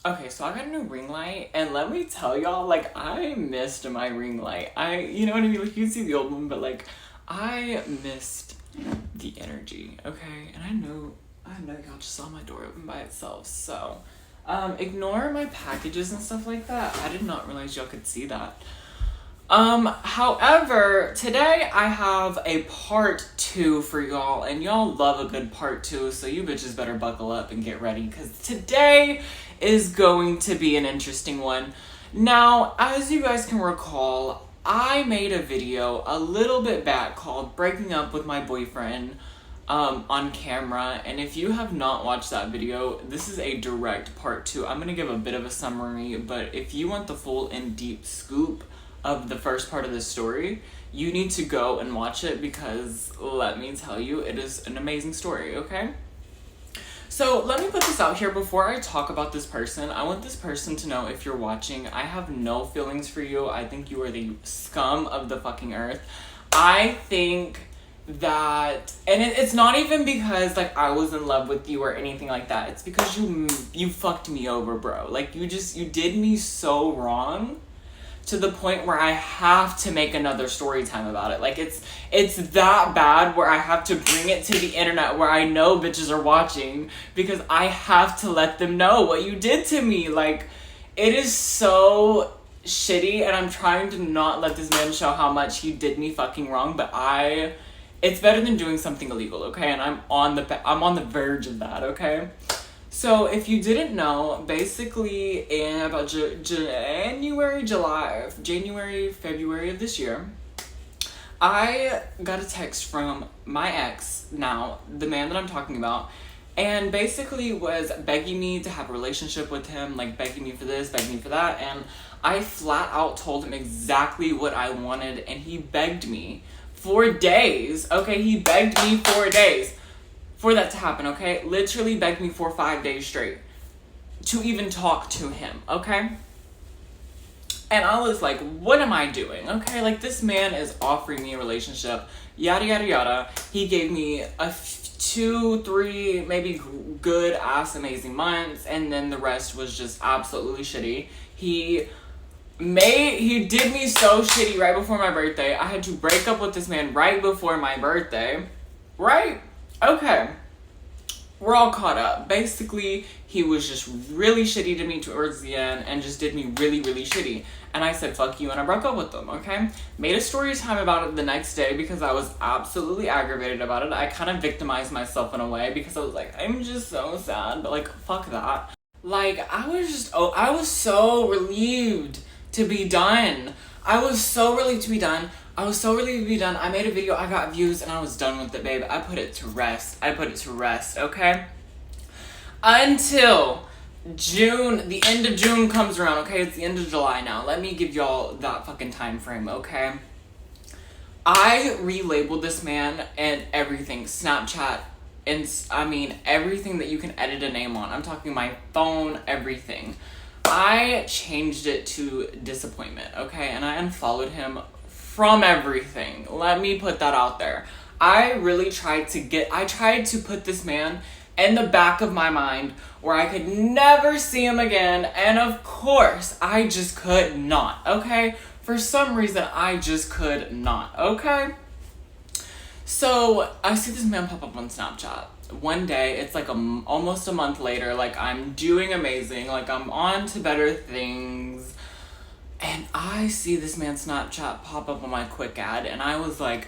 Okay, so I got a new ring light, and let me tell y'all, like, I missed my ring light. You know what I mean? Like, you can see the old one, but, like, I missed the energy, okay? And I know y'all just saw my door open by itself, so, ignore my packages and stuff like that. I did not realize y'all could see that. However, today I have a part 2 for y'all, and y'all love a good part 2, so you bitches better buckle up and get ready, because today is going to be an interesting one. Now, as you guys can recall, I made a video a little bit back called Breaking Up with My Boyfriend on camera, and if you have not watched that video, this is a direct part 2. I'm going to give a bit of a summary, but if you want the full and deep scoop of the first part of the story, you need to go and watch it, because let me tell you, it is an amazing story, okay? So let me put this out here before I talk about this person. I want this person to know, if you're watching, I have no feelings for you. I think you are the scum of the fucking earth. I think that, and it's not even because like I was in love with you or anything like that. It's because you fucked me over, bro. Like you did me so wrong, to the point where I have to make another story time about it. Like it's that bad where I have to bring it to the internet where I know bitches are watching, because I have to let them know what you did to me. Like, it is so shitty, and I'm trying to not let this man show how much he did me fucking wrong, but it's better than doing something illegal, okay? And I'm on the verge of that, okay? So, if you didn't know, basically in about January, February of this year, I got a text from my ex, now, the man that I'm talking about, and basically was begging me to have a relationship with him, like begging me for this, begging me for that, and I flat out told him exactly what I wanted, and he begged me for days, okay? He begged me for days for that to happen, okay? Literally begged me for 5 days straight to even talk to him, okay? And I was like, what am I doing, okay? Like, this man is offering me a relationship, yada, yada, yada. He gave me 2, 3, maybe good ass amazing months, and then the rest was just absolutely shitty. He did me so shitty right before my birthday. I had to break up with this man right before my birthday, right? Okay, we're all caught up. Basically, he was just really shitty to me towards the end and just did me really, really shitty. And I said, fuck you, and I broke up with him, okay? Made a story time about it the next day because I was absolutely aggravated about it. I kind of victimized myself in a way because I was like, I'm just so sad, but like, fuck that. Like, I was so relieved to be done. I was so relieved to be done. I made a video, I got views, and I was done with it, babe. I put it to rest, okay? Until June, the end of June comes around, okay? It's the end of July now. Let me give y'all that fucking time frame, okay? I relabeled this man and everything. Snapchat, and everything that you can edit a name on. I'm talking my phone, everything. I changed it to disappointment, okay? And I unfollowed him from everything. Let me put that out there. I tried to put this man in the back of my mind where I could never see him again, and of course, I just could not, okay? For some reason, I just could not, okay? So, I see this man pop up on Snapchat. One day, it's like almost a month later, like I'm doing amazing, like I'm on to better things, and I see this man's Snapchat pop up on my quick ad, and I was like,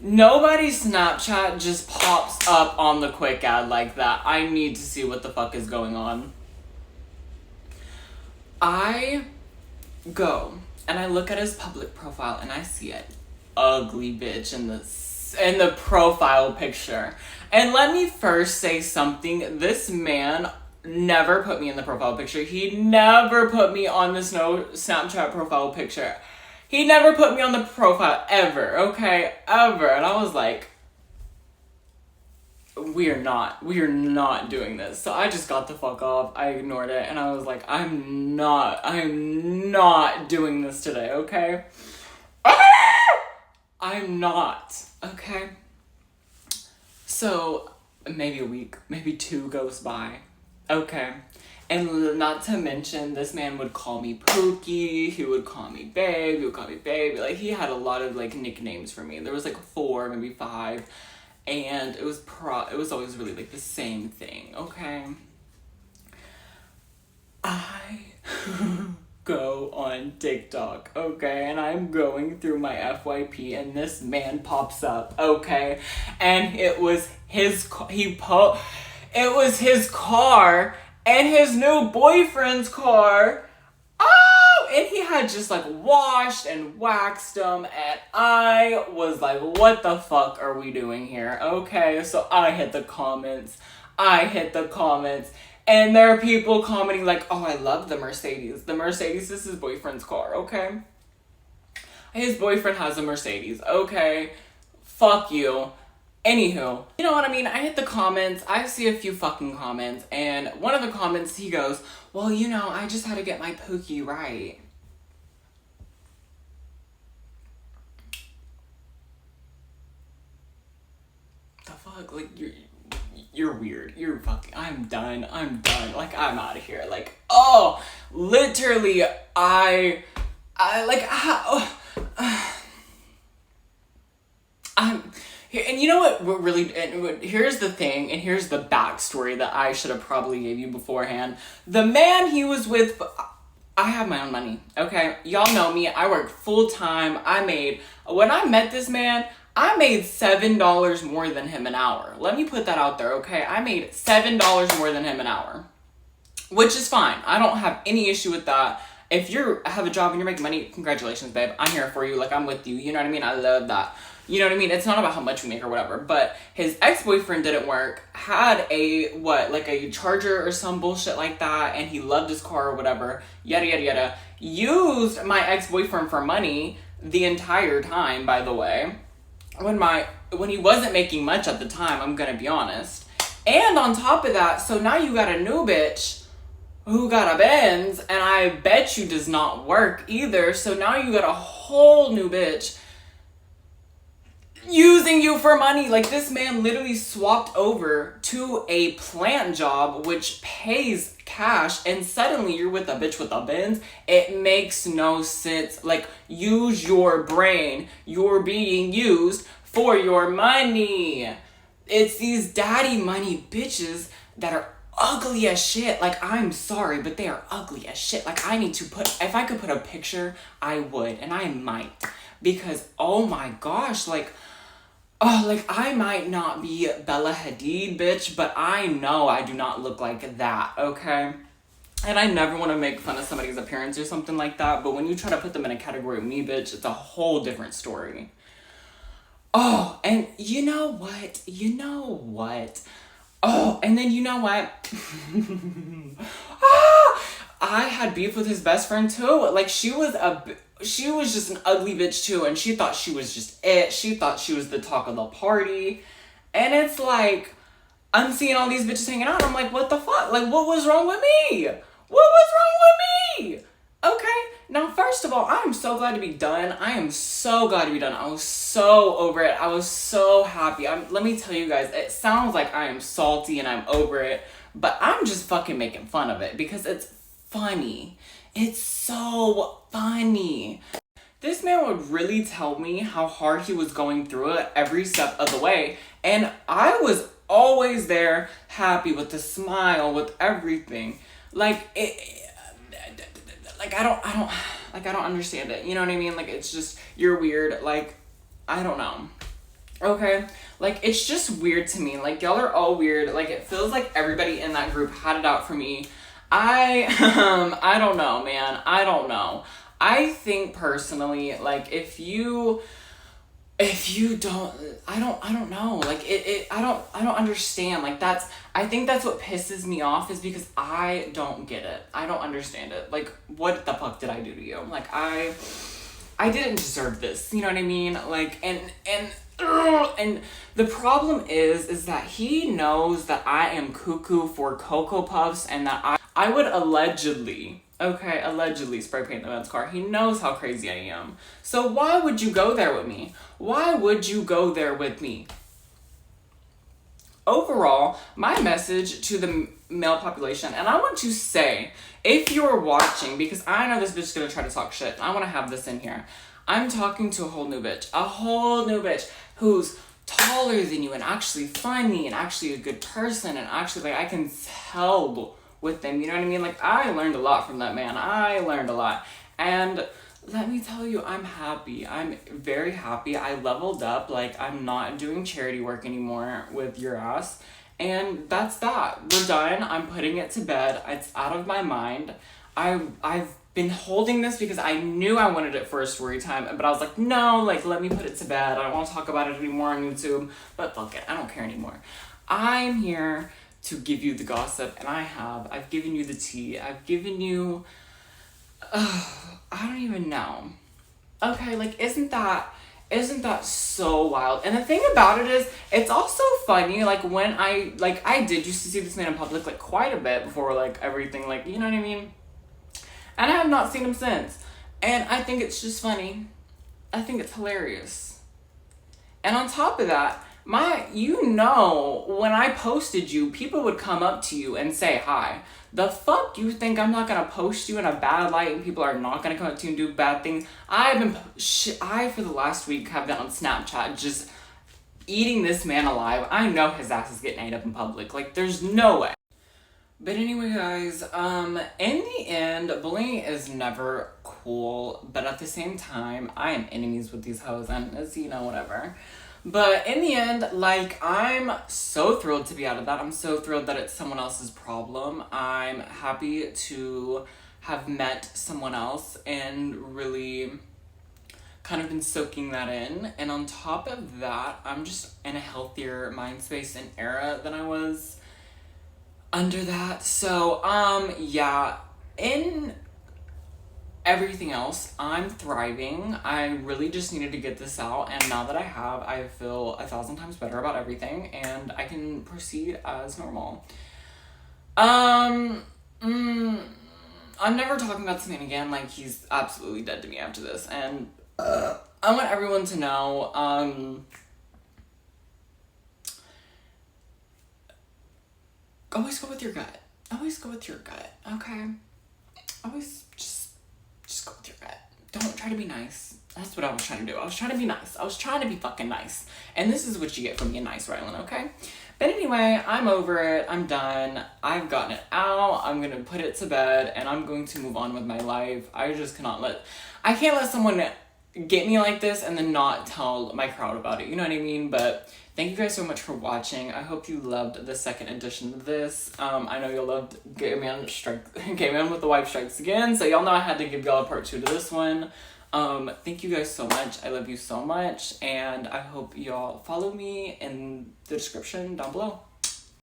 nobody's Snapchat just pops up on the quick ad like that. I need to see what the fuck is going on. I go, and I look at his public profile, and I see an ugly bitch in the profile picture. And let me first say something. This man never put me in the profile picture. He never put me on this Snapchat profile picture. He never put me on the profile ever, okay? Ever. And I was like, we are not doing this. So I just got the fuck off. I ignored it, and I was like, I'm not doing this today, okay? I'm not, okay? So maybe a week, maybe 2 goes by, okay? And not to mention, this man would call me Pookie, he would call me Babe, he would call me Baby. Like, he had a lot of, like, nicknames for me. There was, like, 4, maybe 5. And it was always really, like, the same thing, okay? I go on TikTok, okay? And I'm going through my FYP, and this man pops up, okay? And it was his car and his new boyfriend's car. Oh, and he had just like washed and waxed them, and I was like, what the fuck are we doing here? Okay, so I hit the comments, and there are people commenting like, oh, I love the Mercedes. The Mercedes is his boyfriend's car, okay? His boyfriend has a Mercedes, okay? Fuck you. Anywho, you know what I mean? I hit the comments, I see a few fucking comments, and one of the comments, he goes, well, you know, I just had to get my Pookie right. The fuck? Like, you're weird. You're fucking, I'm done. Like, I'm out of here. Like, oh, literally, I'm and you know what really, and here's the thing, and here's the backstory that I should have probably gave you beforehand. The man he was with, I have my own money, okay? Y'all know me, I work full time. When I met this man, I made $7 more than him an hour. Let me put that out there, okay? I made $7 more than him an hour, which is fine. I don't have any issue with that. If you have a job and you're making money, congratulations, babe. I'm here for you. Like, I'm with you. You know what I mean? I love that. You know what I mean? It's not about how much we make or whatever. But his ex-boyfriend didn't work, had a Charger or some bullshit like that, and he loved his car or whatever, yada, yada, yada. Used my ex-boyfriend for money the entire time, by the way, when he wasn't making much at the time, I'm gonna be honest. And on top of that, so now you got a new bitch who got a Benz, and I bet you does not work either. So now you got a whole new bitch using you for money. Like, this man literally swapped over to a plant job which pays cash, and suddenly you're with a bitch with a Benz. It makes no sense. Like, use your brain. You're being used for your money. It's these daddy money bitches that are ugly as shit. Like, I'm sorry, but they are ugly as shit. Like, if I could put a picture, I would, and I might, because oh my gosh, like, oh, like, I might not be Bella Hadid, bitch, but I know I do not look like that, okay? And I never want to make fun of somebody's appearance or something like that, but when you try to put them in a category of me, bitch, it's a whole different story. Oh, and you know what? Oh, and then you know what? I had beef with his best friend too. Like, she was just an ugly bitch too, and she thought she was just it. She thought she was the talk of the party. And it's like, I'm seeing all these bitches hanging out, and I'm like, what the fuck? Like, what was wrong with me? Okay, now first of all, I am so glad to be done. I was so over it. I was so happy. Let me tell you guys, it sounds like I am salty and I'm over it, but I'm just fucking making fun of it because it's funny. It's so funny. This man would really tell me how hard he was going through it every step of the way, and I was always there, happy, with a smile, with everything. Like, I don't understand it. You know what I mean? Like, it's just, you're weird. Like, I don't know. Okay? Like, it's just weird to me. Like, y'all are all weird. Like, it feels like everybody in that group had it out for me. I don't know, man. I don't know. I think personally, like, if you don't, I don't know. Like, I don't understand. Like, I think that's what pisses me off, is because I don't get it. I don't understand it. Like, what the fuck did I do to you? Like, I didn't deserve this. You know what I mean? Like, and the problem is that he knows that I am cuckoo for Cocoa Puffs, and that I would allegedly spray paint the man's car. He knows how crazy I am. So why would you go there with me? Overall, my message to the male population. And I want to say, if you're watching, because I know this bitch is gonna try to talk shit, I want to have this in here. I'm talking to a whole new bitch who's taller than you and actually funny and actually a good person and actually, like, I can tell with them, you know what I mean? Like, I learned a lot from that man. I learned a lot. And let me tell you, I'm happy. I'm very happy. I leveled up. Like, I'm not doing charity work anymore with your ass. And that's that. We're done. I'm putting it to bed. It's out of my mind. I've been holding this because I knew I wanted it for a story time, but I was like, no, like, let me put it to bed. I don't want to talk about it anymore on YouTube, but fuck it. I don't care anymore. I'm here to give you the gossip, and I've given you the tea. I've given you, I don't even know. Okay, like, isn't that so wild? And the thing about it is, it's also funny, like, when I did used to see this man in public, like, quite a bit before, like, everything, like, you know what I mean? And I have not seen him since. And I think it's just funny. I think it's hilarious. And on top of that, when I posted you, people would come up to you and say hi. The fuck you think I'm not gonna post you in a bad light and people are not gonna come up to you and do bad things? I, for the last week, have been on Snapchat just eating this man alive. I know his ass is getting ate up in public. Like, there's no way. But anyway, guys, in the end, bullying is never cool, but at the same time, I am enemies with these hoes, and it's, you know, whatever. But in the end, like, I'm so thrilled to be out of that. I'm so thrilled that it's someone else's problem. I'm happy to have met someone else and really kind of been soaking that in. And on top of that, I'm just in a healthier mind space and era than I was under that. So, yeah, in everything else, I'm thriving. I really just needed to get this out, and now that I have, I feel 1,000 times better about everything, and I can proceed as normal. I'm never talking about this man again. Like, he's absolutely dead to me after this, and I want everyone to know, always go with your gut. Always go with your gut, okay? Always just go with your gut. Don't try to be nice. That's what I was trying to do. I was trying to be nice. I was trying to be fucking nice. And this is what you get from being nice, Rylan, okay? But anyway, I'm over it. I'm done. I've gotten it out. I'm gonna put it to bed, and I'm going to move on with my life. I can't let someone get me like this and then not tell my crowd about it. You know what I mean? But thank you guys so much for watching. I hope you loved the second edition of this. I know you loved Gay Man with the Wife Strikes Again. So y'all know I had to give y'all a part 2 to this one. Thank you guys so much. I love you so much. And I hope y'all follow me in the description down below.